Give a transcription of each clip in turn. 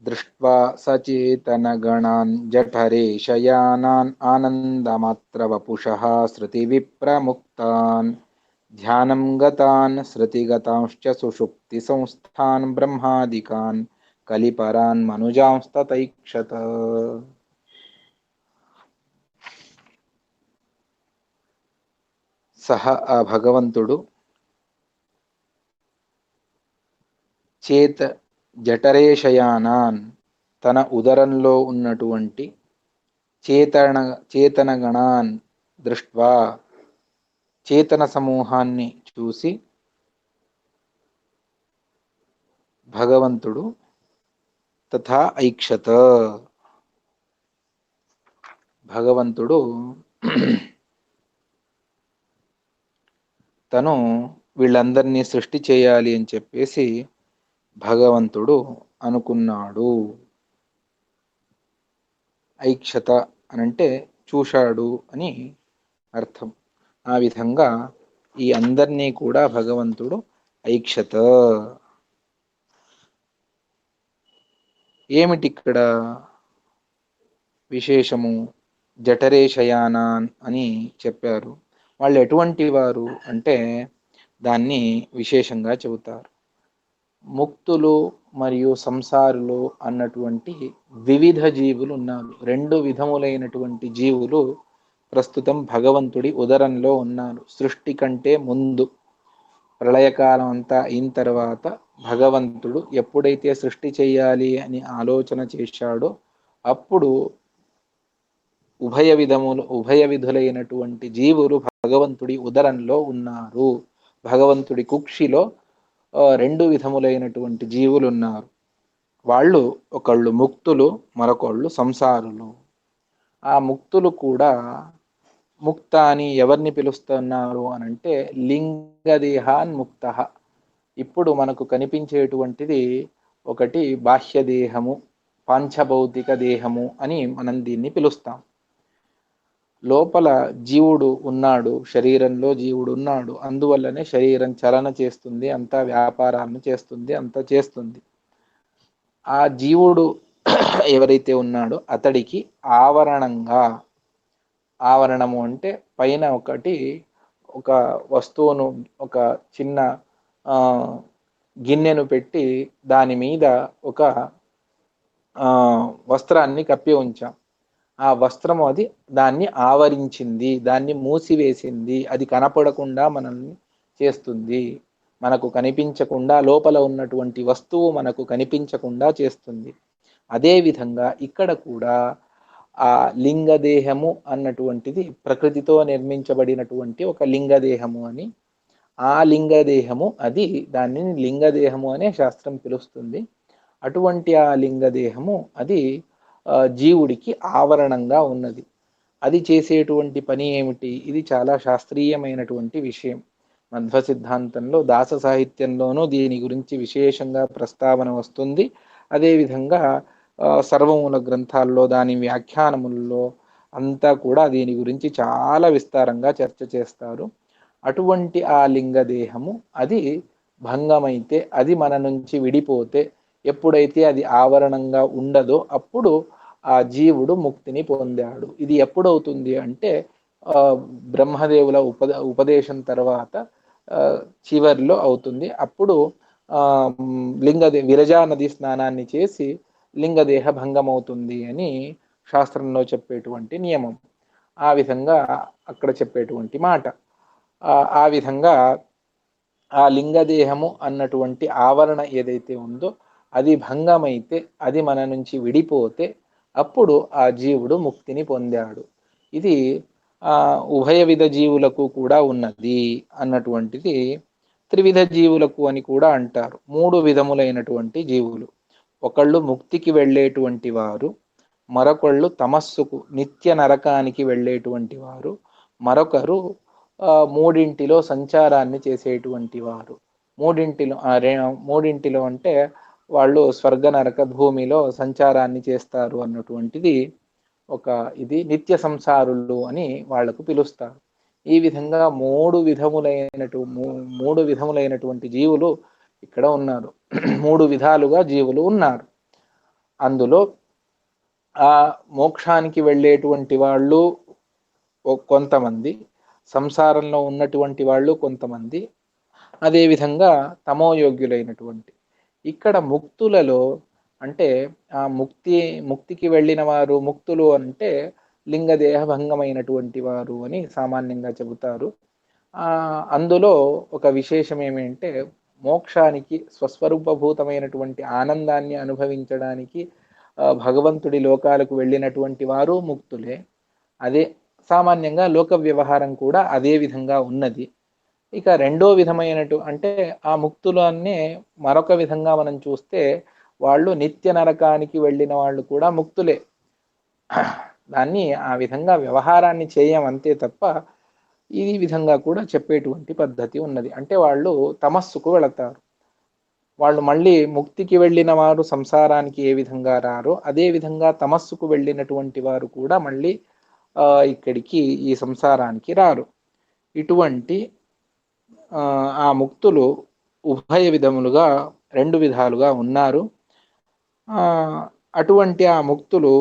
దృష్ట్వా సచేతనగణాన్ జఠరేశయానాన్ ఆనందమాత్రవపుషః శృతివిప్రముక్తాన్ ధ్యానం గతాన్ శృతిగతాంశ్చ సుషుప్తి సంస్థాన్ బ్రహ్మాదికాన్ కలిపరాన్ మనుజాంస్తతైక్షత. సహ ఆ భగవంతుడు జఠరేశయానాన్ తన ఉదరంలో ఉన్నటువంటి చేతనగణాన్ దృష్ట్వా చేతన సమూహాన్ని చూసి భగవంతుడు తథా ఐక్షత భగవంతుడు తను వీళ్ళందరినీ సృష్టి చేయాలి అని చెప్పేసి భగవంతుడు అనుకున్నాడు. ఐక్షత అనంటే చూశాడు అని అర్థం. ఆ విధంగా ఈ అందరినీ కూడా భగవంతుడు ఐక్షత. ఏమిటి ఇక్కడ విశేషము? జఠరేశయానాన్ అని చెప్పారు. వాళ్ళు ఎటువంటి వారు అంటే దాన్ని విశేషంగా చెబుతారు. ముక్తులు మరియు సంసారులు అన్నటువంటి వివిధ జీవులు ఉన్నారు. రెండు విధములైనటువంటి జీవులు ప్రస్తుతం భగవంతుడి ఉదరంలో ఉన్నారు. సృష్టి కంటే ముందు ప్రళయకాలం అంతా అయిన తర్వాత భగవంతుడు ఎప్పుడైతే సృష్టి చేయాలి అని ఆలోచన చేశాడో అప్పుడు ఉభయ విధులైనటువంటి జీవులు భగవంతుడి ఉదరంలో ఉన్నారు. భగవంతుడి కుక్షిలో రెండు విధములైనటువంటి జీవులు ఉన్నారు. వాళ్ళు ఒకళ్ళు ముక్తులు, మరొకళ్ళు సంసారులు. ఆ ముక్తులు కూడా ముక్త అని ఎవరిని పిలుస్తున్నారు అనంటే లింగదేహాన్ ముక్త. ఇప్పుడు మనకు కనిపించేటువంటిది ఒకటి బాహ్య దేహము, పాంచభౌతిక దేహము అని మనం దీన్ని పిలుస్తాం. లోపల జీవుడు ఉన్నాడు, శరీరంలో జీవుడు ఉన్నాడు. అందువల్లనే శరీరం చలన చేస్తుంది, అంతా వ్యాపారాలను చేస్తుంది, అంతా చేస్తుంది. ఆ జీవుడు ఎవరైతే ఉన్నాడో అతడికి ఆవరణంగా, ఆవరణము అంటే పైన ఒక వస్తువును, ఒక చిన్న గిన్నెను పెట్టి దాని మీద ఒక వస్త్రాన్ని కప్పి ఉంచాం. ఆ వస్త్రము అది దాన్ని ఆవరించింది, దాన్ని మూసివేసింది. అది కనపడకుండా మనల్ని చేస్తుంది, మనకు కనిపించకుండా, లోపల ఉన్నటువంటి వస్తువు మనకు కనిపించకుండా చేస్తుంది. అదేవిధంగా ఇక్కడ కూడా ఆ లింగదేహము అన్నటువంటిది ప్రకృతితో నిర్మించబడినటువంటి ఒక లింగదేహము అని, ఆ లింగదేహము అది దానిని లింగదేహము అనే శాస్త్రం పిలుస్తుంది. అటువంటి ఆ లింగదేహము అది జీవుడికి ఆవరణంగా ఉన్నది. అది చేసేటువంటి పని ఏమిటి? ఇది చాలా శాస్త్రీయమైనటువంటి విషయం. మధ్వ సిద్ధాంతంలో, దాస సాహిత్యంలోనూ దీని గురించి విశేషంగా ప్రస్తావన వస్తుంది. అదేవిధంగా సర్వమూల గ్రంథాల్లో, దాని వ్యాఖ్యానముల్లో అంతా కూడా దీని గురించి చాలా విస్తారంగా చర్చ చేస్తారు. అటువంటి ఆ లింగదేహము అది భంగమైతే, అది మన నుంచి విడిపోతే, ఎప్పుడైతే అది ఆవరణంగా ఉండదో అప్పుడు ఆ జీవుడు ముక్తిని పొందాడు. ఇది ఎప్పుడవుతుంది అంటే బ్రహ్మదేవుల ఉపదేశం తర్వాత చివరిలో అవుతుంది. అప్పుడు విరజా నది స్నానాన్ని చేసి లింగదేహ భంగం అవుతుంది అని శాస్త్రంలో చెప్పేటువంటి నియమం. ఆ విధంగా అక్కడ చెప్పేటువంటి మాట. ఆ విధంగా ఆ లింగదేహము అన్నటువంటి ఆవరణ ఏదైతే ఉందో అది భంగమైతే, అది మన నుంచి విడిపోతే అప్పుడు ఆ జీవుడు ముక్తిని పొందాడు. ఇది ఉభయ విధ జీవులకు కూడా ఉన్నది అన్నటువంటిది. త్రివిధ జీవులకు అని కూడా అంటారు. మూడు విధములైనటువంటి జీవులు. ఒకళ్ళు ముక్తికి వెళ్ళేటువంటి వారు, మరొకళ్ళు తమస్సుకు, నిత్య నరకానికి వెళ్ళేటువంటి వారు, మరొకరు మూడింటిలో సంచారాన్ని చేసేటువంటి వారు. మూడింటిలో అంటే వాళ్ళు స్వర్గ నరక భూమిలో సంచారాన్ని చేస్తారు అన్నటువంటిది ఇది నిత్య సంసారులు అని వాళ్లకు పిలుస్తారు. ఈ విధంగా మూడు విధములైనటువంటి జీవులు ఇక్కడ ఉన్నారు. మూడు విధాలుగా జీవులు ఉన్నారు. అందులో ఆ మోక్షానికి వెళ్ళేటువంటి వాళ్ళు కొంతమంది, సంసారంలో ఉన్నటువంటి వాళ్ళు కొంతమంది, అదేవిధంగా తమోయోగ్యులైనటువంటి. ఇక్కడ ముక్తులలో అంటే ఆ ముక్తికి వెళ్ళిన వారు, ముక్తులు అంటే లింగదేహ భంగమైనటువంటి వారు అని సామాన్యంగా చెబుతారు. అందులో ఒక విశేషం ఏమంటే, మోక్షానికి స్వస్వరూపభూతమైనటువంటి ఆనందాన్ని అనుభవించడానికి భగవంతుడి లోకాలకు వెళ్ళినటువంటి వారు ముక్తులే. అదే సామాన్యంగా లోక వ్యవహారం కూడా అదే విధంగా ఉన్నది. ఇక రెండో విధమైనటు అంటే ఆ ముక్తులన్నే మరొక విధంగా మనం చూస్తే, వాళ్ళు నిత్య నరకానికి వెళ్ళిన వాళ్ళు కూడా ముక్తులే. దాన్ని ఆ విధంగా వ్యవహారాన్ని చేయమంతే తప్ప ఈ విధంగా కూడా చెప్పేటువంటి పద్ధతి ఉన్నది. అంటే వాళ్ళు తమస్సుకు వెళతారు. వాళ్ళు మళ్ళీ ముక్తికి వెళ్ళిన వారు సంసారానికి ఏ విధంగా రారో అదే విధంగా తమస్సుకు వెళ్ళినటువంటి వారు కూడా మళ్ళీ ఇక్కడికి ఈ సంసారానికి రారు. ఇటువంటి ఆ ముక్తులు ఉభయ విధములుగా, రెండు విధాలుగా ఉన్నారు. అటువంటి ఆ ముక్తులు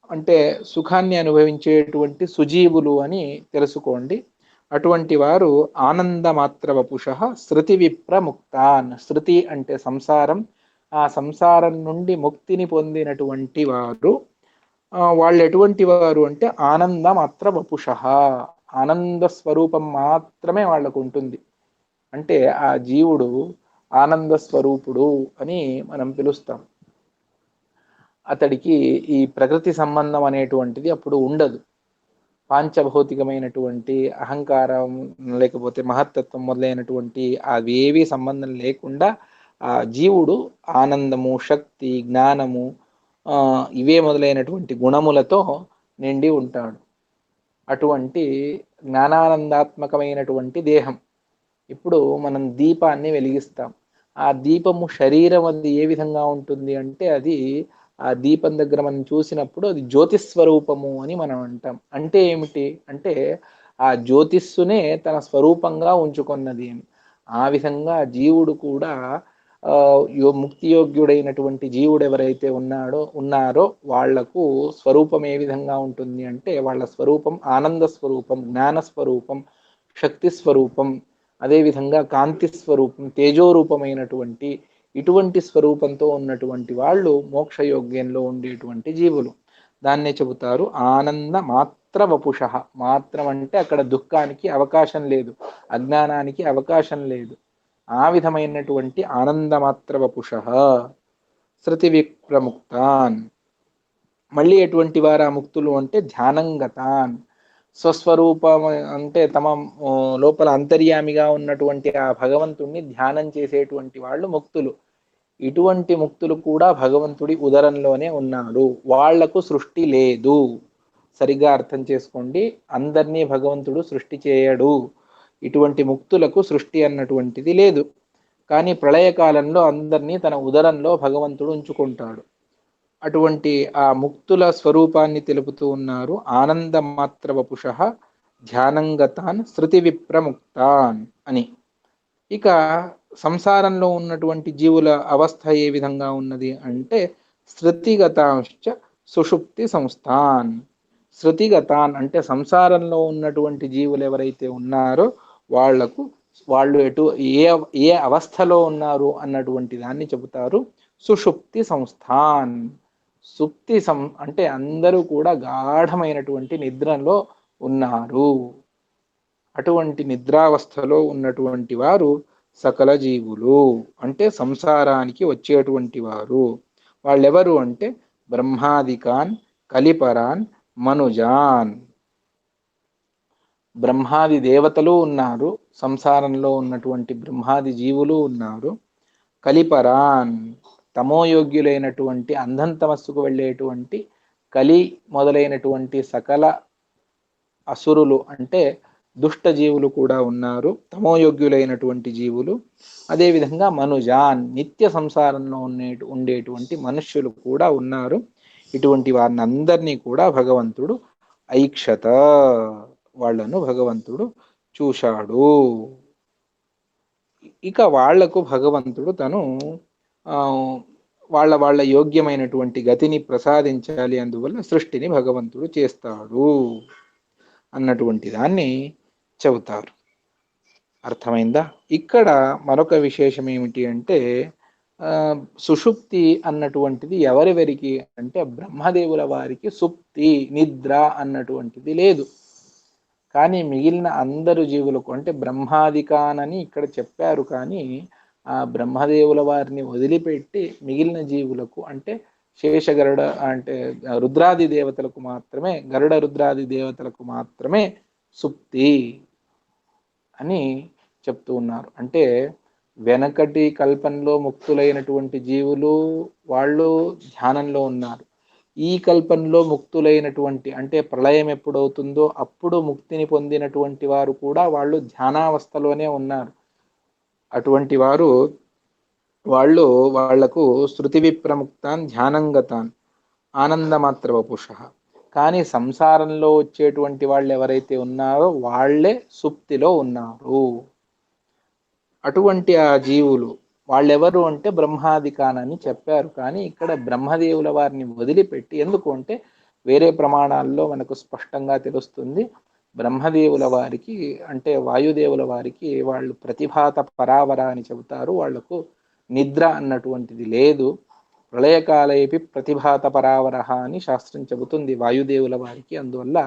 అంటే సుఖాన్ని అనుభవించేటువంటి సుజీవులు అని తెలుసుకోండి. అటువంటి వారు ఆనందమాత్ర వపుష శృతి విప్రముక్తాన్. శృతి అంటే సంసారం, ఆ సంసారం నుండి ముక్తిని పొందినటువంటి వారు. వాళ్ళు ఎటువంటి వారు అంటే ఆనందమాత్ర వపుష, ఆనంద స్వరూపం మాత్రమే వాళ్ళకు ఉంటుంది. అంటే ఆ జీవుడు ఆనంద స్వరూపుడు అని మనం పిలుస్తాం. అతడికి ఈ ప్రకృతి సంబంధం అనేటువంటిది అప్పుడు ఉండదు. పాంచభౌతికమైనటువంటి అహంకారం లేకపోతే మహత్తత్వం మొదలైనటువంటి అవేవి సంబంధం లేకుండా ఆ జీవుడు ఆనందము, శక్తి, జ్ఞానము ఇవే మొదలైనటువంటి గుణములతో నిండి ఉంటాడు. అటువంటి జ్ఞానానందాత్మకమైనటువంటి దేహం. ఇప్పుడు మనం దీపాన్ని వెలిగిస్తాం. ఆ దీపము శరీరం అది ఏ విధంగా ఉంటుంది అంటే, అది ఆ దీపం దగ్గర మనం చూసినప్పుడు అది జ్యోతిస్వరూపము అని మనం అంటాం. అంటే ఏమిటి అంటే, ఆ జ్యోతిస్సునే తన స్వరూపంగా ఉంచుకున్నది అని. ఆ విధంగా జీవుడు కూడా ముక్తియోగ్యుడైనటువంటి జీవుడు ఎవరైతే ఉన్నారో వాళ్లకు స్వరూపం ఏ విధంగా ఉంటుంది అంటే, వాళ్ళ స్వరూపం ఆనంద స్వరూపం, జ్ఞాన స్వరూపం, శక్తి స్వరూపం, అదేవిధంగా కాంతి స్వరూపం, తేజోరూపమైనటువంటి ఇటువంటి స్వరూపంతో ఉన్నటువంటి వాళ్ళు మోక్షయోగ్యంలో ఉండేటువంటి జీవులు. దాన్నే చెబుతారు ఆనంద మాత్ర వపుష. మాత్రం అంటే అక్కడ దుఃఖానికి అవకాశం లేదు, అజ్ఞానానికి అవకాశం లేదు. ఆ విధమైనటువంటి ఆనందమాత్ర వపుష శృతి విప్రముక్తాన్. మళ్ళీ ఎటువంటి వారు ఆ ముక్తులు అంటే ధ్యానంగతాన్. స్వస్వరూపం అంటే తమ లోపల అంతర్యామిగా ఉన్నటువంటి ఆ భగవంతుణ్ణి ధ్యానం చేసేటువంటి వాళ్ళు ముక్తులు. ఇటువంటి ముక్తులు కూడా భగవంతుడి ఉదరంలోనే ఉన్నాడు. వాళ్లకు సృష్టి లేదు. సరిగా అర్థం చేసుకోండి, అందరినీ భగవంతుడు సృష్టి చేయడు. ఇటువంటి ముక్తులకు సృష్టి అన్నటువంటిది లేదు. కానీ ప్రళయకాలంలో అందరినీ తన ఉదరంలో భగవంతుడు ఉంచుకుంటాడు. అటువంటి ఆ ముక్తుల స్వరూపాన్ని తెలుపుతూ ఉన్నారు. ఆనందమాత్ర వపుష ధ్యానంగతాన్ శృతి విప్రముక్తాన్ అని. ఇక సంసారంలో ఉన్నటువంటి జీవుల అవస్థ ఏ విధంగా ఉన్నది అంటే, శృతిగతాంశ్చ సుషుప్తి సంస్థాన్. శృతిగతాన్ అంటే సంసారంలో ఉన్నటువంటి జీవులు ఎవరైతే ఉన్నారో వాళ్ళు ఏ అవస్థలో ఉన్నారు అన్నటువంటి దాన్ని చెబుతారు. సుషుప్తి సంస్థాన్. సుప్తి అంటే అందరూ కూడా గాఢమైనటువంటి నిద్రలో ఉన్నారు. అటువంటి నిద్రావస్థలో ఉన్నటువంటి వారు సకల జీవులు అంటే సంసారానికి వచ్చేటువంటి వారు. వాళ్ళెవరు అంటే బ్రహ్మాదికాన్, కలిపరాన్, మనుజాన్. బ్రహ్మాది దేవతలు ఉన్నారు, సంసారంలో ఉన్నటువంటి బ్రహ్మాది జీవులు ఉన్నారు. కలిపరాన్ తమోయోగ్యులైనటువంటి అంధం తమస్సుకు వెళ్ళేటువంటి కలి మొదలైనటువంటి సకల అసురులు అంటే దుష్ట జీవులు కూడా ఉన్నారు, తమోయోగ్యులైనటువంటి జీవులు. అదేవిధంగా మనుజాన్ నిత్య సంసారంలో ఉండేటువంటి మనుష్యులు కూడా ఉన్నారు. ఇటువంటి వారిని అందరినీ కూడా భగవంతుడు ఐక్షత, వాళ్లను భగవంతుడు చూశాడు. ఇక వాళ్లకు భగవంతుడు తను వాళ్ళ వాళ్ళ యోగ్యమైనటువంటి గతిని ప్రసాదించాలి, అందువల్ల సృష్టిని భగవంతుడు చేస్తాడు అన్నటువంటి దాన్ని చెబుతారు. అర్థమైందా? ఇక్కడ మరొక విశేషం ఏమిటి అంటే సుషుప్తి అన్నటువంటిది ఎవరెవరికి అంటే బ్రహ్మదేవుల వారికి సుప్తి నిద్ర అన్నటువంటిది లేదు. కానీ మిగిలిన అందరు జీవులకు అంటే బ్రహ్మాదికానని ఇక్కడ చెప్పారు, కానీ ఆ బ్రహ్మదేవుల వారిని వదిలిపెట్టి మిగిలిన జీవులకు అంటే శేషగరుడ అంటే రుద్రాది దేవతలకు మాత్రమే, గరుడ రుద్రాది దేవతలకు మాత్రమే సుప్తి అని చెప్తూ ఉన్నారు. అంటే వెనకటి కల్పంలో ముక్తులైనటువంటి జీవులు వాళ్ళు ధ్యానంలో ఉన్నారు. ఈ కల్పంలో ముక్తులైనటువంటి అంటే ప్రళయం ఎప్పుడవుతుందో అప్పుడు ముక్తిని పొందినటువంటి వారు కూడా వాళ్ళు ధ్యానావస్థలోనే ఉన్నారు. అటువంటి వారు వాళ్లకు శృతి విప్రముక్తాన్ ధ్యానంగతాన్ ఆనందమాత్ర వపుష. కానీ సంసారంలో వచ్చేటువంటి వాళ్ళు ఎవరైతే ఉన్నారో వాళ్లే సుప్తిలో ఉన్నారు. అటువంటి ఆ జీవులు వాళ్ళెవరు అంటే బ్రహ్మాదికానని చెప్పారు, కానీ ఇక్కడ బ్రహ్మదేవుల వారిని వదిలిపెట్టి, ఎందుకు అంటే వేరే ప్రమాణాల్లో మనకు స్పష్టంగా తెలుస్తుంది బ్రహ్మదేవుల వారికి అంటే వాయుదేవుల వారికి వాళ్ళు ప్రతిభాత పరావర అని చెబుతారు. వాళ్లకు నిద్ర అన్నటువంటిది లేదు. ప్రళయకాలేపి ప్రతిభాత పరావర అని శాస్త్రం చెబుతుంది వాయుదేవుల వారికి. అందువల్ల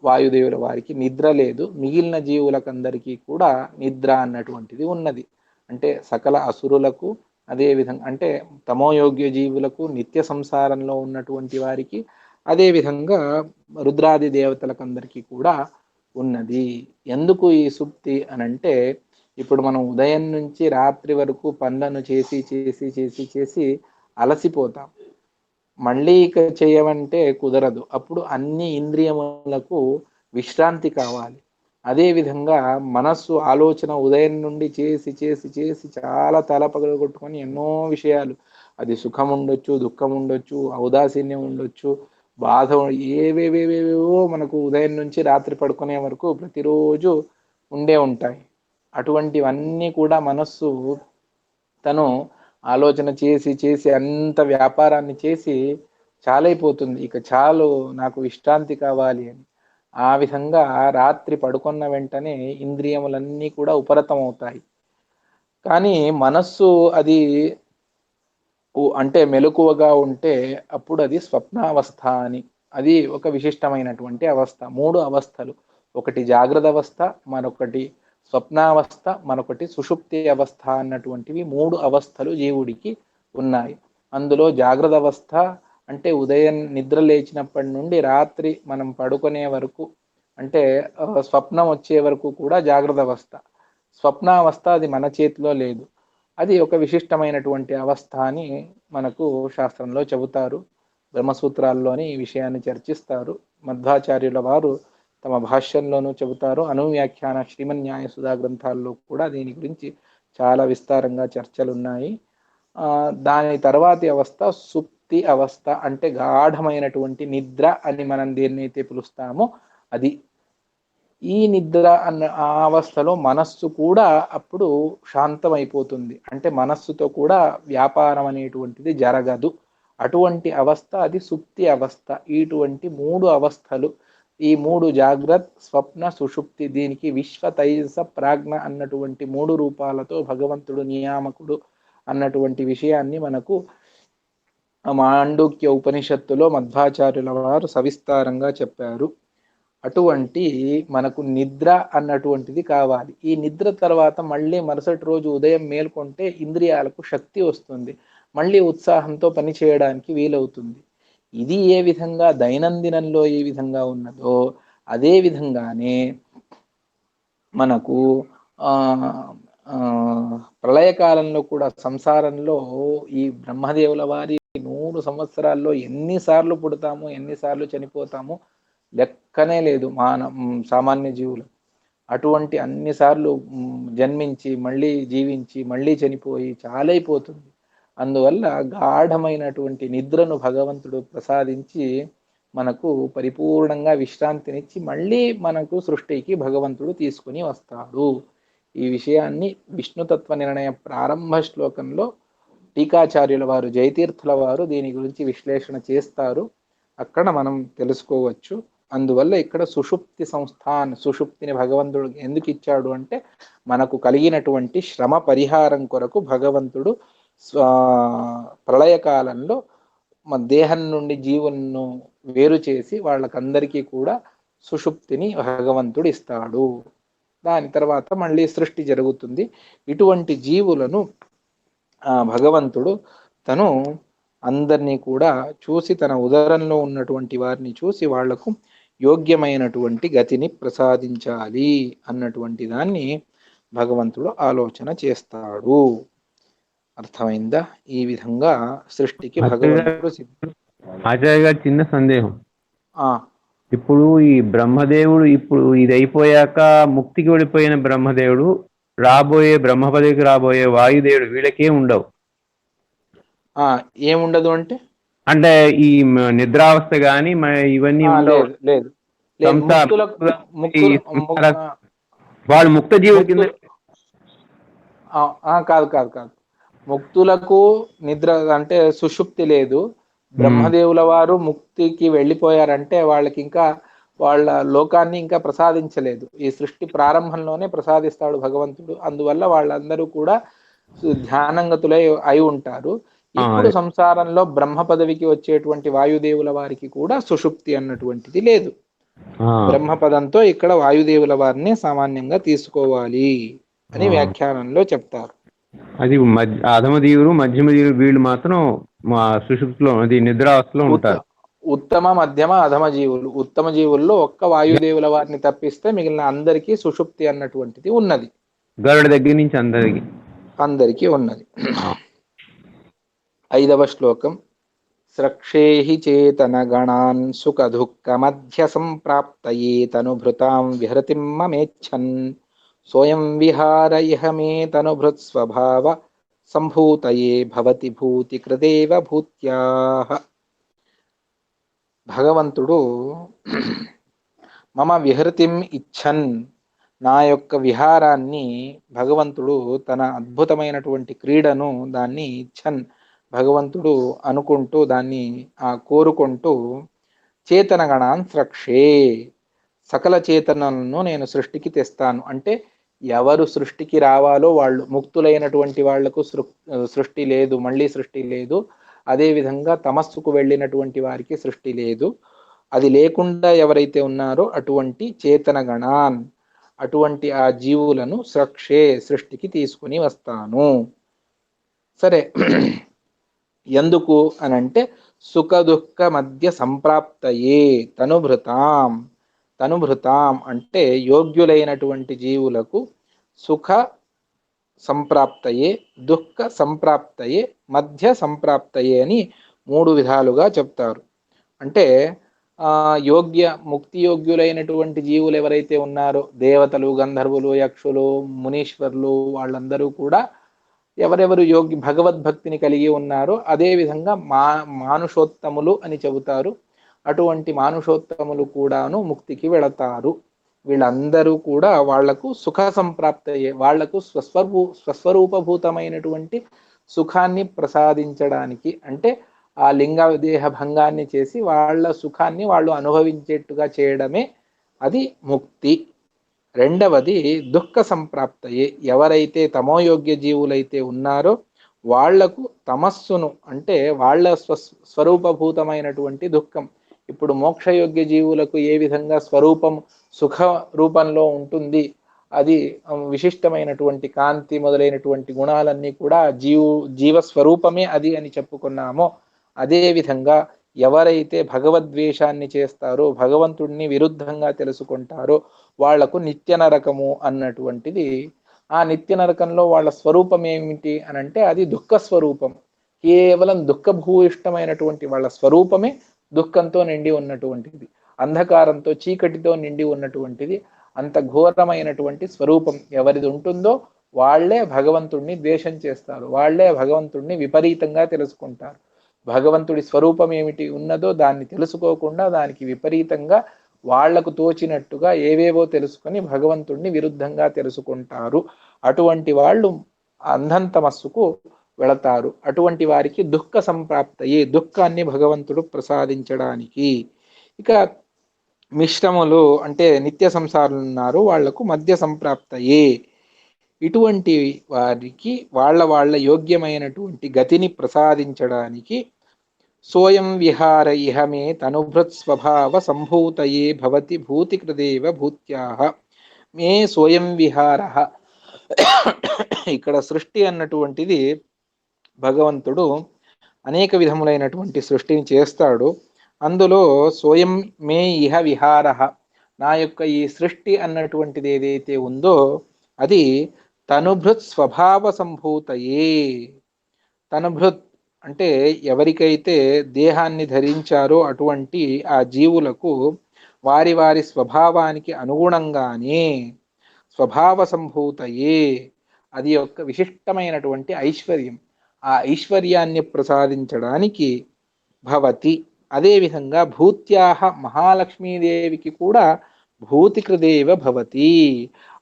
వాయుదేవుల వారికి నిద్ర లేదు. మిగిలిన జీవులకందరికీ కూడా నిద్ర అన్నటువంటిది ఉన్నది. అంటే సకల అసురులకు, అదేవిధంగా అంటే తమోయోగ్య జీవులకు, నిత్య సంసారంలో ఉన్నటువంటి వారికి, అదేవిధంగా రుద్రాది దేవతలకందరికీ కూడా ఉన్నది. ఎందుకు ఈ సుప్తి అనంటే ఇప్పుడు మనం ఉదయం నుంచి రాత్రి వరకు పనులను చేసి చేసి చేసి చేసి అలసిపోతాం. మళ్ళీ ఇక చేయమంటే కుదరదు. అప్పుడు అన్ని ఇంద్రియములకు విశ్రాంతి కావాలి. అదేవిధంగా మనస్సు ఆలోచన ఉదయం నుండి చేసి చేసి చేసి చాలా తల పగలగొట్టుకొని ఎన్నో విషయాలు, అది సుఖం ఉండొచ్చు, దుఃఖం ఉండొచ్చు, ఔదాసీన్యం ఉండొచ్చు, బాధ, ఏవేవేవేవో మనకు ఉదయం నుంచి రాత్రి పడుకునే వరకు ప్రతిరోజు ఉండే ఉంటాయి. అటువంటివన్నీ కూడా మనస్సు తను ఆలోచన చేసి చేసి అంత వ్యాపారాన్ని చేసి చాలైపోతుంది. ఇక చాలు, నాకు విశ్రాంతి కావాలి అని. ఆ విధంగా రాత్రి పడుకున్న వెంటనే ఇంద్రియములన్నీ కూడా ఉపరతం అవుతాయి. కానీ మనస్సు అది అంటే మెలకువగా ఉంటే అప్పుడు అది స్వప్నావస్థ అని, అది ఒక విశిష్టమైనటువంటి అవస్థ. 3 అవస్థలు, ఒకటి జాగ్రత్త అవస్థ, మరొకటి స్వప్నావస్థ, మరొకటి సుషుప్తి అవస్థ అన్నటువంటివి 3 అవస్థలు జీవుడికి ఉన్నాయి. అందులో జాగ్రత్త అవస్థ అంటే ఉదయం నిద్ర లేచినప్పటి నుండి రాత్రి మనం పడుకునే వరకు, అంటే స్వప్నం వచ్చే వరకు కూడా జాగ్రత్త అవస్థ. స్వప్నావస్థ అది మన చేతిలో లేదు. అది ఒక విశిష్టమైనటువంటి అవస్థ అని మనకు శాస్త్రంలో చెబుతారు. బ్రహ్మసూత్రాల్లోని ఈ విషయాన్ని చర్చిస్తారు. మధ్వాచార్యుల వారు తమ భాష్యంలోనూ చెబుతారు. అనువ్యాఖ్యాన శ్రీమన్యాయ సుధా గ్రంథాల్లో కూడా దీని గురించి చాలా విస్తారంగా చర్చలు ఉన్నాయి. దాని తర్వాతి అవస్థ సుప్తి అవస్థ, అంటే గాఢమైనటువంటి నిద్ర అని మనం దేన్నైతే పిలుస్తామో అది. ఈ నిద్ర అన్న ఆ అవస్థలో మనస్సు కూడా అప్పుడు శాంతమైపోతుంది. అంటే మనస్సుతో కూడా వ్యాపారం అనేటువంటిది జరగదు. అటువంటి అవస్థ అది సుప్తి అవస్థ. ఇటువంటి 3 అవస్థలు, ఈ 3 జాగ్రత్త, స్వప్న, సుషుప్తి, దీనికి విశ్వ తైజస ప్రాజ్ఞ అన్నటువంటి 3 రూపాలతో భగవంతుడు నియామకుడు అన్నటువంటి విషయాన్ని మనకు మాండూక్య ఉపనిషత్తులో మధ్వాచార్యుల వారు సవిస్తారంగా చెప్పారు. అటువంటి మనకు నిద్ర అన్నటువంటిది కావాలి. ఈ నిద్ర తర్వాత మళ్ళీ మరుసటి రోజు ఉదయం మేల్కొంటే ఇంద్రియాలకు శక్తి వస్తుంది, మళ్ళీ ఉత్సాహంతో పని చేయడానికి వీలవుతుంది. ఇది ఏ విధంగా దైనందినంలో ఏ విధంగా ఉన్నదో అదే విధంగానే మనకు ప్రళయకాలంలో కూడా సంసారంలో ఈ బ్రహ్మదేవుల వారి 100 సంవత్సరాల్లో ఎన్నిసార్లు పుడతామో ఎన్నిసార్లు చనిపోతామో లెక్కనే లేదు సామాన్య జీవులు. అటువంటి అన్నిసార్లు జన్మించి మళ్ళీ జీవించి మళ్ళీ చనిపోయి చాలైపోతుంది. అందువల్ల గాఢమైనటువంటి నిద్రను భగవంతుడు ప్రసాదించి మనకు పరిపూర్ణంగా విశ్రాంతినిచ్చి మళ్ళీ మనకు సృష్టికి భగవంతుడు తీసుకుని వస్తాడు. ఈ విషయాన్ని విష్ణుతత్వ నిర్ణయ ప్రారంభ శ్లోకంలో టీకాచార్యుల వారు, జయతీర్థుల వారు దీని గురించి విశ్లేషణ చేస్తారు, అక్కడ మనం తెలుసుకోవచ్చు. అందువల్ల ఇక్కడ సుషుప్తి సంస్థాన్, సుషుప్తిని భగవంతుడు ఎందుకు ఇచ్చాడు అంటే మనకు కలిగినటువంటి శ్రమ పరిహారం కొరకు భగవంతుడు ప్రళయకాలంలో మన దేహం నుండి జీవులను వేరు చేసి వాళ్ళకందరికీ కూడా సుషుప్తిని భగవంతుడు ఇస్తాడు. దాని తర్వాత మళ్ళీ సృష్టి జరుగుతుంది. ఇటువంటి జీవులను భగవంతుడు తను అందరినీ కూడా చూసి తన ఉదరంలో ఉన్నటువంటి వారిని చూసి వాళ్లకు యోగ్యమైనటువంటి గతిని ప్రసాదించాలి అన్నటువంటి దాన్ని భగవంతుడు ఆలోచన చేస్తాడు. అర్థమైందా? ఈ విధంగా సృష్టికి భగవంతుడు ఆచార్య గారు చిన్న సందేహం. ఇప్పుడు ఈ బ్రహ్మదేవుడు ఇప్పుడు ఇది అయిపోయాక ముక్తికి వెళ్ళిపోయిన బ్రహ్మదేవుడు రాబోయే బ్రహ్మపదికి రాబోయే వాయుదేవుడు వీళ్ళకేం ఉండవు. ఏముండదు అంటే అంటే ఈ నిద్రావస్థ గాని ఇవన్నీ ఉండవు. లేదు, వాడు ముక్త జీవుల కింద కాదు కాదు కాదు ముక్తులకు నిద్ర అంటే సుషుప్తి లేదు. బ్రహ్మదేవుల వారు ముక్తికి వెళ్ళిపోయారంటే వాళ్ళకి ఇంకా వాళ్ళ లోకాన్ని ఇంకా ప్రసాదించలేదు. ఈ సృష్టి ప్రారంభంలోనే ప్రసాదిస్తాడు భగవంతుడు. అందువల్ల వాళ్ళందరూ కూడా ధ్యానంగతులై అయి ఉంటారు. ఇప్పుడు సంసారంలో బ్రహ్మ పదవికి వచ్చేటువంటి వాయుదేవుల వారికి కూడా సుషుప్తి అన్నటువంటిది లేదు. బ్రహ్మపదంతో ఇక్కడ వాయుదేవుల వారిని సామాన్యంగా తీసుకోవాలి అని వ్యాఖ్యానంలో చెప్తారు. అది అధమ జీవులు, మధ్యమ జీవులు వీళ్ళు మాత్రం సుషుప్తిలో నిద్రావస్థలో ఉంటారు. ఉత్తమ, మధ్యమ, అధమ జీవులు. ఉత్తమ జీవుల్లో ఒక్క వాయుదేవుల వారిని తప్పిస్తే మిగిలిన అందరికీ సుషుప్తి అన్నటువంటిది ఉన్నది. గరుడ దగ్గర నుంచి అందరికీ ఉన్నది. 5వ శ్లోకం. స్రక్షేహి చేతన గణాన్ సుఖ దుఃఖ మధ్య సంప్రాప్తయే తనుభృతాం విహృతిం మమేచ్ఛన్ సోయం విహార ఇహ మే తనుభృత్ స్వభావ సంభూతయే భవతి భూతి కృదేవ భూత్యాః. భగవంతుడు మమ విహృతిం ఇచ్చన్, నా యొక్క విహారాన్ని భగవంతుడు తన అద్భుతమైనటువంటి క్రీడను దాన్ని ఇచ్చన్ భగవంతుడు అనుకుంటూ దాన్ని కోరుకుంటూ చేతన గణాన్ స్రక్షే, సకల చేతనలను నేను సృష్టికి తెస్తాను. అంటే ఎవరు సృష్టికి రావాలో వాళ్ళు, ముక్తులైనటువంటి వాళ్లకు సృష్టి లేదు, మళ్ళీ సృష్టి లేదు. అదేవిధంగా తమస్సుకు వెళ్ళినటువంటి వారికి సృష్టి లేదు. అది లేకుండా ఎవరైతే ఉన్నారో అటువంటి చేతన గణాన్, అటువంటి ఆ జీవులను స్రక్షే, సృష్టికి తీసుకుని వస్తాను. సరే, ఎందుకు అనంటే సుఖ దుఃఖ మధ్య సంప్రాప్తయే తనుభృతాం. తనుభృతాం అంటే యోగ్యులైనటువంటి జీవులకు సుఖ సంప్రాప్తయే, దుఃఖ సంప్రాప్తయే, మధ్య సంప్రాప్తయే అని 3 విధాలుగా చెప్తారు. అంటే ముక్తి యోగ్యులైనటువంటి జీవులు ఎవరైతే ఉన్నారో, దేవతలు, గంధర్వులు, యక్షులు, మునీశ్వరులు, వాళ్ళందరూ కూడా ఎవరెవరు భగవద్భక్తిని కలిగి ఉన్నారో అదేవిధంగా మానుషోత్తములు అని చెబుతారు. అటువంటి మానుషోత్తములు కూడాను ముక్తికి వెళతారు. వీళ్ళందరూ కూడా వాళ్లకు సుఖ సంప్రాప్తయ్యే, వాళ్లకు స్వస్వరూపభూతమైనటువంటి సుఖాన్ని ప్రసాదించడానికి, అంటే ఆ లింగ దేహ భంగాన్ని చేసి వాళ్ళ సుఖాన్ని వాళ్ళు అనుభవించేట్టుగా చేయడమే అది ముక్తి. రెండవది దుఃఖ సంప్రాప్తయే, ఎవరైతే తమోయోగ్య జీవులైతే ఉన్నారో వాళ్లకు తమస్సును, అంటే వాళ్ళ స్వరూపభూతమైనటువంటి దుఃఖం. ఇప్పుడు మోక్షయోగ్య జీవులకు ఏ విధంగా స్వరూపం సుఖ రూపంలో ఉంటుంది, అది విశిష్టమైనటువంటి కాంతి మొదలైనటువంటి గుణాలన్నీ కూడా జీవస్వరూపమే అది అని చెప్పుకున్నామో, అదేవిధంగా ఎవరైతే భగవద్వేషాన్ని చేస్తారో, భగవంతుడిని విరుద్ధంగా తెలుసుకుంటారో వాళ్లకు నిత్య నరకము అన్నటువంటిది. ఆ నిత్య నరకంలో వాళ్ళ స్వరూపం ఏమిటి అనంటే అది దుఃఖ స్వరూపం. కేవలం దుఃఖభూయిష్టమైనటువంటి వాళ్ళ స్వరూపమే దుఃఖంతో నిండి ఉన్నటువంటిది, అంధకారంతో చీకటితో నిండి ఉన్నటువంటిది. అంత ఘోరమైనటువంటి స్వరూపం ఎవరిది ఉంటుందో వాళ్లే భగవంతుడిని ద్వేషం చేస్తారు, వాళ్లే భగవంతుడిని విపరీతంగా తెలుసుకుంటారు. భగవంతుడి స్వరూపం ఏమిటి ఉన్నదో దాన్ని తెలుసుకోకుండా దానికి విపరీతంగా వాళ్లకు తోచినట్టుగా ఏవేవో తెలుసుకొని భగవంతుడిని విరుద్ధంగా తెలుసుకుంటారు. అటువంటి వాళ్ళు అంధంతమస్సుకు వెళతారు. అటువంటి వారికి దుఃఖ సంప్రాప్తయే, దుఃఖాన్ని భగవంతుడు ప్రసాదించడానికి. ఇక మిశ్రములు అంటే నిత్య సంసారులు ఉన్నారు, వాళ్లకు మధ్య సంప్రాప్తయే, ఇటువంటి వారికి వాళ్ళ యోగ్యమైనటువంటి గతిని ప్రసాదించడానికి సోయం విహార ఇహమే తనుభృత్ స్వభావ సంభూతయే భవతి భూతికృదేవ భూత్యాహ మే సోయం విహార. ఇక్కడ సృష్టి అన్నటువంటిది భగవంతుడు అనేక విధములైనటువంటి సృష్టిని చేస్తాడు. అందులో స్వయం మే ఇహ విహార, నా యొక్క ఈ సృష్టి అన్నటువంటిది ఏదైతే ఉందో అది తనుభృత్ స్వభావ సంభూతయే. తనుభృత్ అంటే ఎవరికైతే దేహాన్ని ధరించారో అటువంటి ఆ జీవులకు వారి వారి స్వభావానికి అనుగుణంగానే స్వభావ సంభూతయే, అది యొక్క విశిష్టమైనటువంటి ఐశ్వర్యం, ఆ ఐశ్వర్యాన్ని ప్రసాదించడానికి భవతి. అదేవిధంగా భూత్యాహ మహాలక్ష్మీదేవికి కూడా భూతికృదేవ భవతి,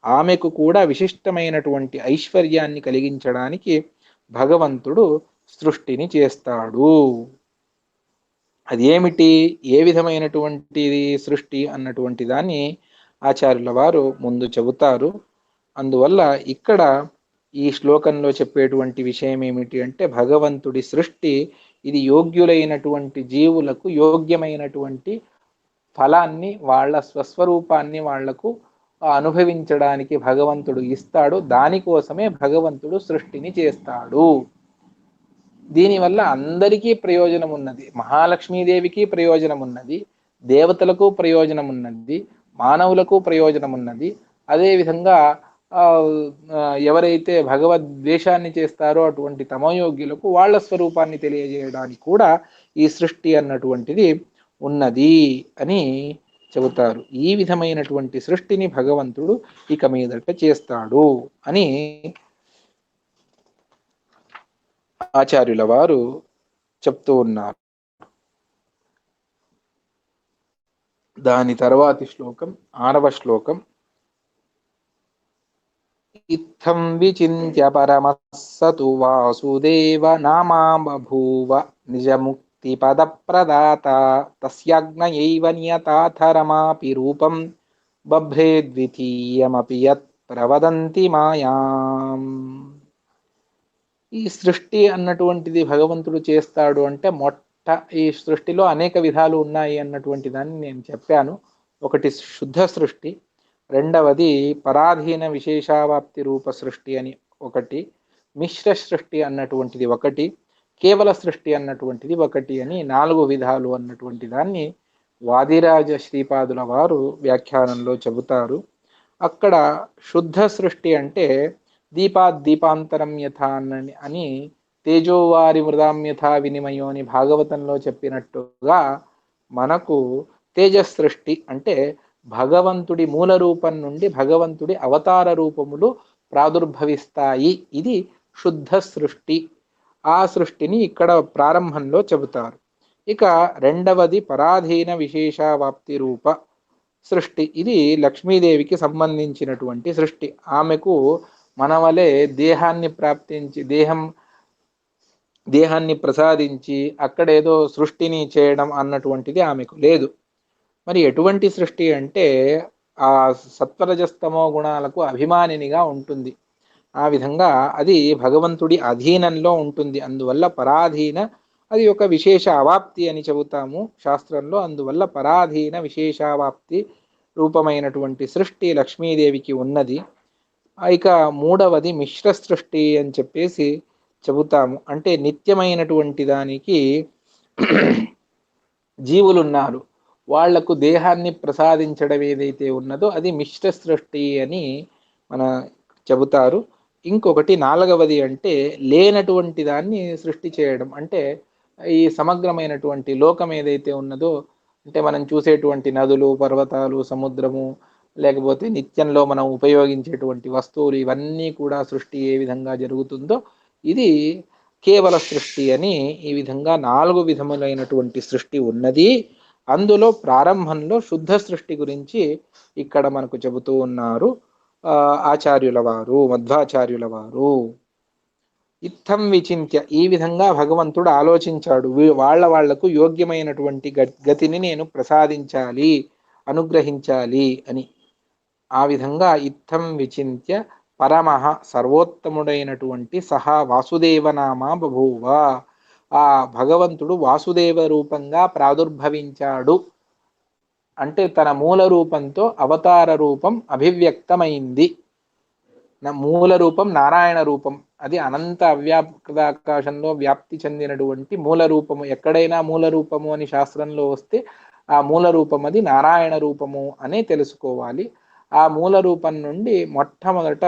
ఆమెకు కూడా విశిష్టమైనటువంటి ఐశ్వర్యాన్ని కలిగించడానికి భగవంతుడు సృష్టిని చేస్తాడు. అదేమిటి, ఏ విధమైనటువంటి సృష్టి అన్నటువంటి దాన్ని ఆచార్యుల వారు ముందు చెబుతారు. అందువల్ల ఇక్కడ ఈ శ్లోకంలో చెప్పేటువంటి విషయం ఏమిటి అంటే భగవంతుడి సృష్టి ఇది యోగ్యులైనటువంటి జీవులకు యోగ్యమైనటువంటి ఫలాన్ని, వాళ్ళ స్వస్వరూపాన్ని వాళ్లకు అనుభవించడానికి భగవంతుడు ఇస్తాడు. దానికోసమే భగవంతుడు సృష్టిని చేస్తాడు. దీనివల్ల అందరికీ ప్రయోజనం ఉన్నది. మహాలక్ష్మీదేవికి ప్రయోజనం ఉన్నది, దేవతలకు ప్రయోజనం ఉన్నది, మానవులకు ప్రయోజనం ఉన్నది. అదేవిధంగా ఎవరైతే భగవద్వేషాన్ని చేస్తారో అటువంటి తమయోగ్యులకు వాళ్ళ స్వరూపాన్ని తెలియజేయడానికి కూడా ఈ సృష్టి అన్నటువంటిది ఉన్నది అని చెబుతారు. ఈ విధమైనటువంటి సృష్టిని భగవంతుడు ఇక మీదట చేస్తాడు అని ఆచార్యుల వారు చెప్తూ ఉన్నారు. దాని తర్వాతి శ్లోకం 6వ శ్లోకం. ఇత్థం విచింత్య పరమస్సతు వాసుదేవ నామా బభూవ నిజముక్తి పద ప్రదాత తస్యాజ్ఞయైవ నియతాథరమాపి రూపం బభ్రే ద్వితీయమపి యత్ ప్రవదంతి మాయాం. ఈ సృష్టి అన్నటువంటిది భగవంతుడు చేస్తాడు అంటే ఈ సృష్టిలో అనేక విధాలు ఉన్నాయి అన్నటువంటి దాన్ని నేను చెప్పాను. ఒకటి శుద్ధ సృష్టి, రెండవది పరాధీన విశేషావాప్తి రూప సృష్టి అని ఒకటి, మిశ్ర సృష్టి అన్నటువంటిది ఒకటి, కేవల సృష్టి అన్నటువంటిది ఒకటి అని 4 విధాలు అన్నటువంటి దాన్ని వాదిరాజ శ్రీపాదుల వారు వ్యాఖ్యానంలో చెబుతారు. అక్కడ శుద్ధ సృష్టి అంటే దీపాంతరం యథ అని తేజోవారి మృదాం యథా వినిమయో అని భాగవతంలో చెప్పినట్టుగా మనకు తేజసృష్టి అంటే భగవంతుడి మూల రూపం నుండి భగవంతుడి అవతార రూపములు ప్రాదుర్భవిస్తాయి. ఇది శుద్ధ సృష్టి. ఆ సృష్టిని ఇక్కడ ప్రారంభంలో చెబుతారు. ఇక రెండవది పరాధీన విశేషావాప్తి రూప సృష్టి. ఇది లక్ష్మీదేవికి సంబంధించినటువంటి సృష్టి. ఆమెకు మనవలే దేహాన్ని ప్రసాదించి అక్కడేదో సృష్టిని చేయడం అన్నటువంటిది ఆమెకు లేదు. మరి ఎటువంటి సృష్టి అంటే ఆ సత్వరజస్తమో గుణాలకు అభిమానినిగా ఉంటుంది. ఆ విధంగా అది భగవంతుడి అధీనంలో ఉంటుంది. అందువల్ల పరాధీన, అది ఒక విశేష అవాప్తి అని చెబుతాము శాస్త్రంలో. అందువల్ల పరాధీన విశేషావాప్తి రూపమైనటువంటి సృష్టి లక్ష్మీదేవికి ఉన్నది. ఇక మూడవది మిశ్ర సృష్టి అని చెప్పేసి చెబుతాము. అంటే నిత్యమైనటువంటి దానికి జీవులున్నారు, వాళ్లకు దేహాన్ని ప్రసాదించడం ఏదైతే ఉన్నదో అది మిశ్ర సృష్టి అని మన చెబుతారు. ఇంకొకటి 4వది అంటే లేనటువంటి దాన్ని సృష్టి చేయడం. అంటే ఈ సమగ్రమైనటువంటి లోకం ఏదైతే ఉన్నదో, అంటే మనం చూసేటువంటి నదులు, పర్వతాలు, సముద్రము, లేకపోతే నిత్యంలో మనం ఉపయోగించేటువంటి వస్తువులు, ఇవన్నీ కూడా సృష్టి ఏ విధంగా జరుగుతుందో ఇది కేవల సృష్టి అని ఈ విధంగా 4 విధములైనటువంటి సృష్టి ఉన్నది. అందులో ప్రారంభంలో శుద్ధ సృష్టి గురించి ఇక్కడ మనకు చెబుతూ ఉన్నారు ఆచార్యుల వారు, మధ్వాచార్యుల వారు. ఇత్థం విచింత్య, ఈ విధంగా భగవంతుడు ఆలోచించాడు, వాళ్లకు యోగ్యమైనటువంటి గతిని నేను ప్రసాదించాలి, అనుగ్రహించాలి అని. ఆ విధంగా ఇత్థం విచింత్య పరమః, సర్వోత్తముడైనటువంటి సహా వాసుదేవనామా బభూవ, ఆ భగవంతుడు వాసుదేవ రూపంగా ప్రాదుర్భవించాడు. అంటే తన మూల రూపంతో అవతార రూపం అభివ్యక్తమైంది. మూల రూపం నారాయణ రూపం, అది అనంత అవ్యాప్తాకాశంలో వ్యాప్తి చెందినటువంటి మూల రూపము. ఎక్కడైనా మూల రూపము అని శాస్త్రంలో వస్తే ఆ మూల రూపం అది నారాయణ రూపము అనే తెలుసుకోవాలి. ఆ మూల రూపం నుండి మొట్టమొదట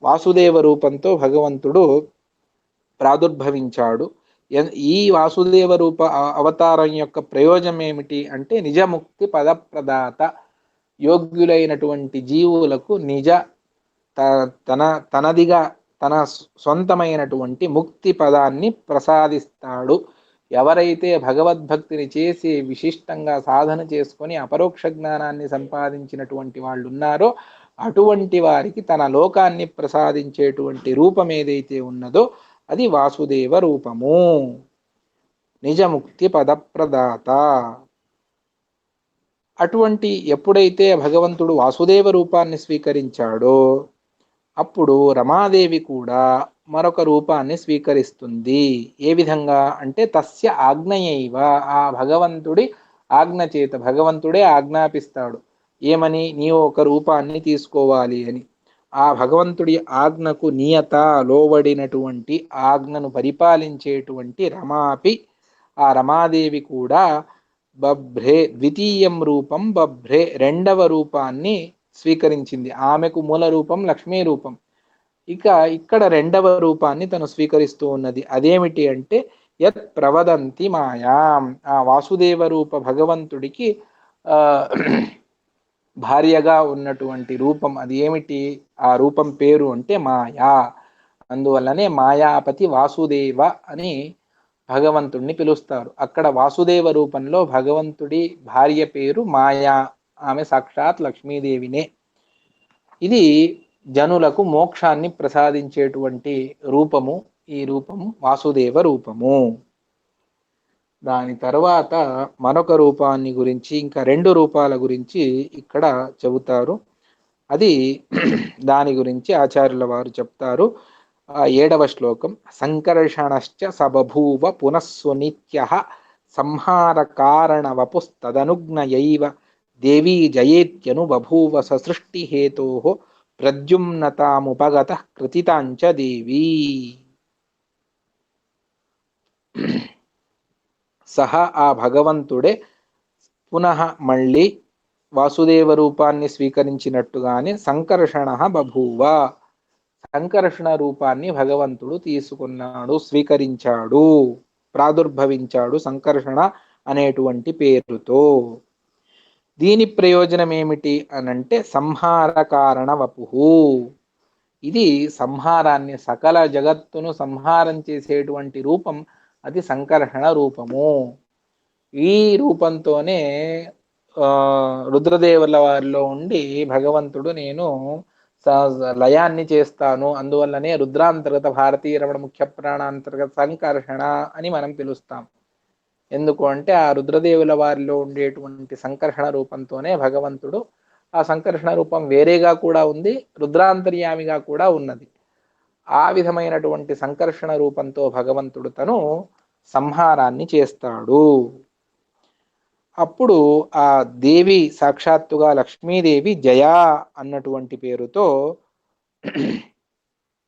వాసుదేవ రూపంతో భగవంతుడు ప్రాదుర్భవించాడు. ఈ వాసుదేవ రూప అవతారం యొక్క ప్రయోజనం ఏమిటి అంటే నిజముక్తి పదప్రదాత, యోగ్యులైనటువంటి జీవులకు నిజ తనదిగా తన సొంతమైనటువంటి ముక్తి పదాన్ని ప్రసాదిస్తాడు. ఎవరైతే భగవద్భక్తిని చేసి విశిష్టంగా సాధన చేసుకొని అపరోక్ష జ్ఞానాన్ని సంపాదించినటువంటి వాళ్ళు ఉన్నారో అటువంటి వారికి తన లోకాన్ని ప్రసాదించేటువంటి రూపం ఏదైతే ఉన్నదో అది వాసుదేవ రూపము, నిజముక్తి పదప్రదాత. అటువంటి ఎప్పుడైతే భగవంతుడు వాసుదేవ రూపాన్ని స్వీకరించాడో అప్పుడు రమాదేవి కూడా మరొక రూపాన్ని స్వీకరిస్తుంది. ఏ విధంగా అంటే తస్య ఆజ్ఞయైవ, ఆ భగవంతుడి ఆజ్ఞ చేత, భగవంతుడే ఆజ్ఞాపిస్తాడు ఏమని, నీవు ఒక రూపాన్ని తీసుకోవాలి అని. ఆ భగవంతుడి ఆజ్ఞకు నియత, లోబడినటువంటి ఆజ్ఞను పరిపాలించేటువంటి రమాపి, ఆ రమాదేవి కూడా బభ్రే ద్వితీయం రూపం బభ్రే, రెండవ రూపాన్ని స్వీకరించింది. ఆమెకు మూల రూపం లక్ష్మీ రూపం, ఇక ఇక్కడ రెండవ రూపాన్ని తను స్వీకరిస్తూ ఉన్నది. అదేమిటి అంటే యత్ ప్రవదంతి మాయాం, ఆ వాసుదేవ రూప భగవంతుడికి భార్యగా ఉన్నటువంటి రూపం అది ఏమిటి, ఆ రూపం పేరు అంటే మాయా. అందువల్లనే మాయాపతి వాసుదేవ అని భగవంతుడిని పిలుస్తారు. అక్కడ వాసుదేవ రూపంలో భగవంతుడి భార్య పేరు మాయా, ఆమె సాక్షాత్ లక్ష్మీదేవినే. ఇది జనులకు మోక్షాన్ని ప్రసాదించేటువంటి రూపము, ఈ రూపము వాసుదేవ రూపము. దాని తర్వాత మరొక రూపాన్ని గురించి, ఇంకా రెండు రూపాల గురించి ఇక్కడ చెబుతారు. అది దాని గురించి ఆచార్యుల వారు చెప్తారు. 7వ శ్లోకం. సంకర్షణశ్చ సబభూవ పునఃస్సునిత్యః సంహార కారణ వపుస్తదనుజ్ఞయైవ దేవీ జయేత్యను బభూవ సృష్టి హేతోః ప్రద్యుమ్నతాముపగతః కృతితాంచ దేవీ. సహ, ఆ భగవంతుడే పునః మళ్ళీ వాసుదేవ రూపాన్ని స్వీకరించినట్టుగానే సంకర్షణ బభూవ, సంకర్షణ రూపాన్ని భగవంతుడు తీసుకున్నాడు, స్వీకరించాడు, ప్రాదుర్భవించాడు సంకర్షణ అనేటువంటి పేరుతో. దీని ప్రయోజనం ఏమిటి అనంటే సంహార కారణ వపుహు, ఇది సంహారాన్ని, సకల జగత్తును సంహారం చేసేటువంటి రూపం అది సంకర్షణ రూపము. ఈ రూపంతోనే రుద్రదేవుల వారిలో ఉండి భగవంతుడు నేను లయాన్ని చేస్తాను, అందువల్లనే రుద్రాంతర్గత భారతీయ రమణ ముఖ్య ప్రాణాంతర్గత సంకర్షణ అని మనం పిలుస్తాం. ఎందుకు అంటే ఆ రుద్రదేవుల వారిలో ఉండేటువంటి సంకర్షణ రూపంతోనే భగవంతుడు, ఆ సంకర్షణ రూపం వేరేగా కూడా ఉంది, రుద్రాంతర్యామిగా కూడా ఉన్నది. ఆ విధమైనటువంటి సంకర్షణ రూపంతో భగవంతుడు తను సంహారాన్ని చేస్తాడు. అప్పుడు ఆ దేవి సాక్షాత్తుగా లక్ష్మీదేవి జయా అన్నటువంటి పేరుతో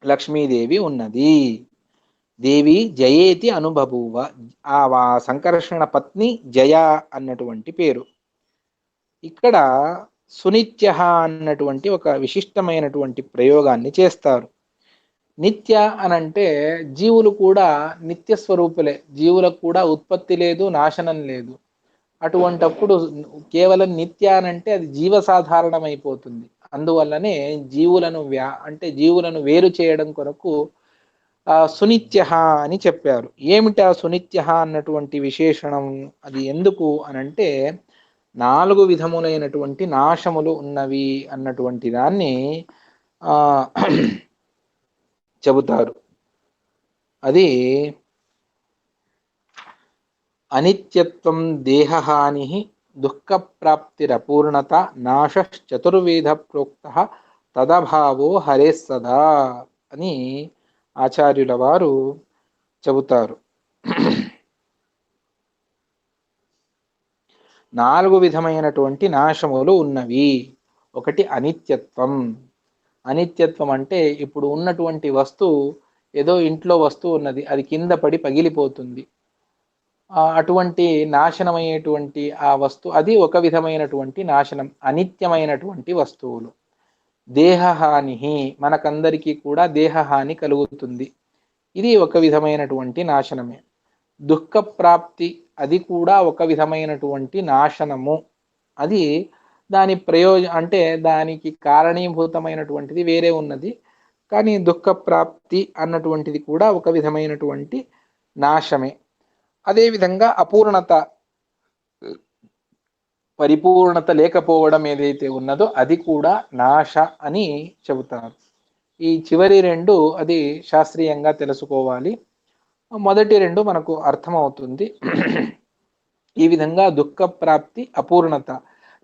లక్ష్మీదేవి ఉన్నది. దేవి జయేతి అనుబభూవ, ఆ సంకర్షణ పత్ని జయ అన్నటువంటి పేరు. ఇక్కడ సునిత్య అన్నటువంటి ఒక విశిష్టమైనటువంటి ప్రయోగాన్ని చేస్తారు. నిత్య అనంటే జీవులు కూడా నిత్య స్వరూపులే, జీవులకు కూడా ఉత్పత్తి లేదు, నాశనం లేదు. అటువంటప్పుడు కేవలం నిత్య అనంటే అది జీవసాధారణమైపోతుంది. అందువల్లనే జీవులను అంటే జీవులను వేరు చేయడం కొరకు సునిత్య అని చెప్పారు. ఏమిటి ఆ సునిత్య అన్నటువంటి విశేషణం, అది ఎందుకు అనంటే 4 విధములైనటువంటి నాశములు ఉన్నవి అన్నటువంటి దాన్ని చెబుతారు. అది అనిత్యత్వం దేహహాని దుఃఖప్రాప్తిరపూర్ణత నాశశ్చతుర్వేద ప్రోక్త తదభావో హరే సదా అని ఆచార్యుల వారు చెబుతారు. 4 విధమైనటువంటి నాశములు ఉన్నవి. ఒకటి అనిత్యత్వం. అనిత్యత్వం అంటే ఇప్పుడు ఉన్నటువంటి వస్తువు, ఏదో ఇంట్లో వస్తువు ఉన్నది, అది కింద పడి పగిలిపోతుంది. అటువంటి నాశనమయ్యేటువంటి ఆ వస్తువు, అది ఒక విధమైనటువంటి నాశనం, అనిత్యమైనటువంటి వస్తువులు. దేహహాని, మనకందరికీ కూడా దేహహాని కలుగుతుంది, ఇది ఒక విధమైనటువంటి నాశనమే. దుఃఖప్రాప్తి, అది కూడా ఒక విధమైనటువంటి నాశనము. అది దాని అంటే దానికి కారణీభూతమైనటువంటిది వేరే ఉన్నది, కానీ దుఃఖప్రాప్తి అన్నటువంటిది కూడా ఒక విధమైనటువంటి నాశమే. అదేవిధంగా అపూర్ణత, పరిపూర్ణత లేకపోవడం ఏదైతే ఉన్నదో అది కూడా నాశ అని చెబుతారు. ఈ చివరి 2 అది శాస్త్రీయంగా తెలుసుకోవాలి. మొదటి 2 మనకు అర్థమవుతుంది. ఈ విధంగా దుఃఖప్రాప్తి, అపూర్ణత,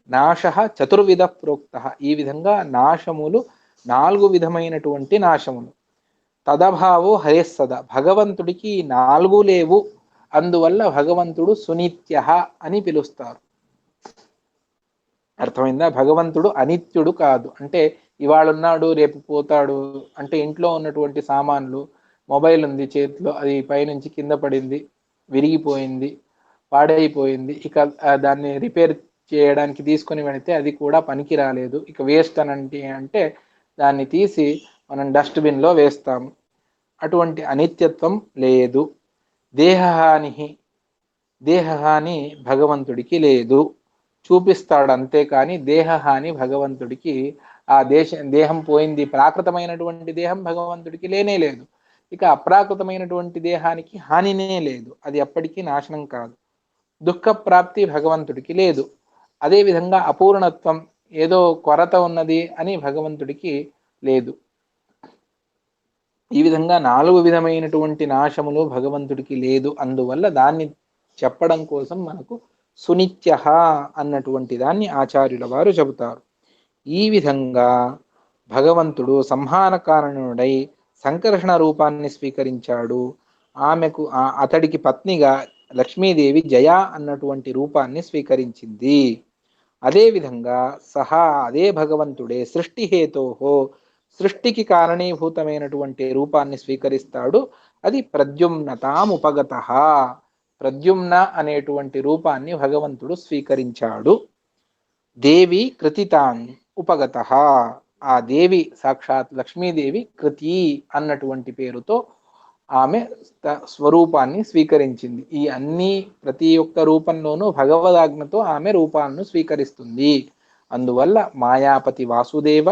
నాశ చతుర్విధ ప్రోక్త, ఈ విధంగా నాశములు 4 విధమైనటువంటి నాశములు. తదభావో హరేస్సద, భగవంతుడికి 4 లేవు, అందువల్ల భగవంతుడు సునిత్య అని పిలుస్తారు. అర్థమైందా? భగవంతుడు అనిత్యుడు కాదు. అంటే ఇవాళ ఉన్నాడు రేపు పోతాడు. అంటే ఇంట్లో ఉన్నటువంటి సామాన్లు, మొబైల్ ఉంది చేతిలో, అది పైనుంచి కింద పడింది, విరిగిపోయింది, పాడైపోయింది, ఇక దాన్ని రిపేర్ చేయడానికి తీసుకొని వెళితే అది కూడా పనికి రాలేదు, ఇక వేస్ట్ అంటే దాన్ని తీసి మనం డస్ట్బిన్లో వేస్తాము. అటువంటి అనిత్యత్వం లేదు. దేహహాని భగవంతుడికి లేదు, చూపిస్తాడు అంతేకాని దేహహాని భగవంతుడికి, ఆ దేహం పోయింది, ప్రాకృతమైనటువంటి దేహం భగవంతుడికి లేనే లేదు. ఇక అప్రాకృతమైనటువంటి దేహానికి హానినే లేదు, అది ఎప్పటికీ నాశనం కాదు. దుఃఖప్రాప్తి భగవంతుడికి లేదు. అదేవిధంగా అపూర్ణత్వం, ఏదో కొరత ఉన్నది అని భగవంతుడికి లేదు. ఈ విధంగా 4 విధమైనటువంటి నాశములు భగవంతుడికి లేదు. అందువల్ల దాన్ని చెప్పడం కోసం మనకు సునిత్య అన్నటువంటి దాన్ని ఆచార్యుల వారు చెబుతారు. ఈ విధంగా భగవంతుడు సంహార కారణుడై సంకర్షణ రూపాన్ని స్వీకరించాడు. ఆమెకు అతడికి పత్నిగా లక్ష్మీదేవి జయ అన్నటువంటి రూపాన్ని స్వీకరించింది. అదేవిధంగా అదే భగవంతుడే సృష్టిహేతోహో, సృష్టికి కారణీభూతమైనటువంటి రూపాన్ని స్వీకరిస్తాడు. అది ప్రద్యుమ్నతాముపగత, ప్రద్యుమ్న అనేటువంటి రూపాన్ని భగవంతుడు స్వీకరించాడు. దేవి కృతితాన్ ఉపగత, ఆ దేవి సాక్షాత్ లక్ష్మీదేవి కృతి అన్నటువంటి పేరుతో ఆమె స్వరూపాన్ని స్వీకరించింది. ఈ ప్రతి ఒక్క రూపంలోనూ భగవదాజ్ఞతో ఆమె రూపాలను స్వీకరిస్తుంది. అందువల్ల మాయాపతి వాసుదేవ,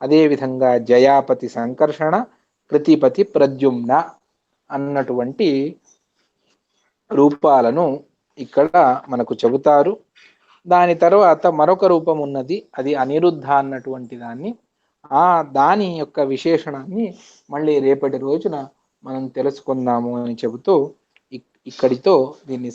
అదేవిధంగా జయాపతి సంకర్షణ, కృతిపతి ప్రద్యుమ్న అన్నటువంటి రూపాలను ఇక్కడ మనకు చెబుతారు. దాని తర్వాత మరొక రూపం ఉన్నది, అది అనిరుద్ధ అన్నటువంటి దాన్ని, దాని యొక్క విశేషణాన్ని మళ్ళీ రేపటి రోజున మనం తెలుసుకుందాము అని చెబుతూ ఇక్కడితో దీన్ని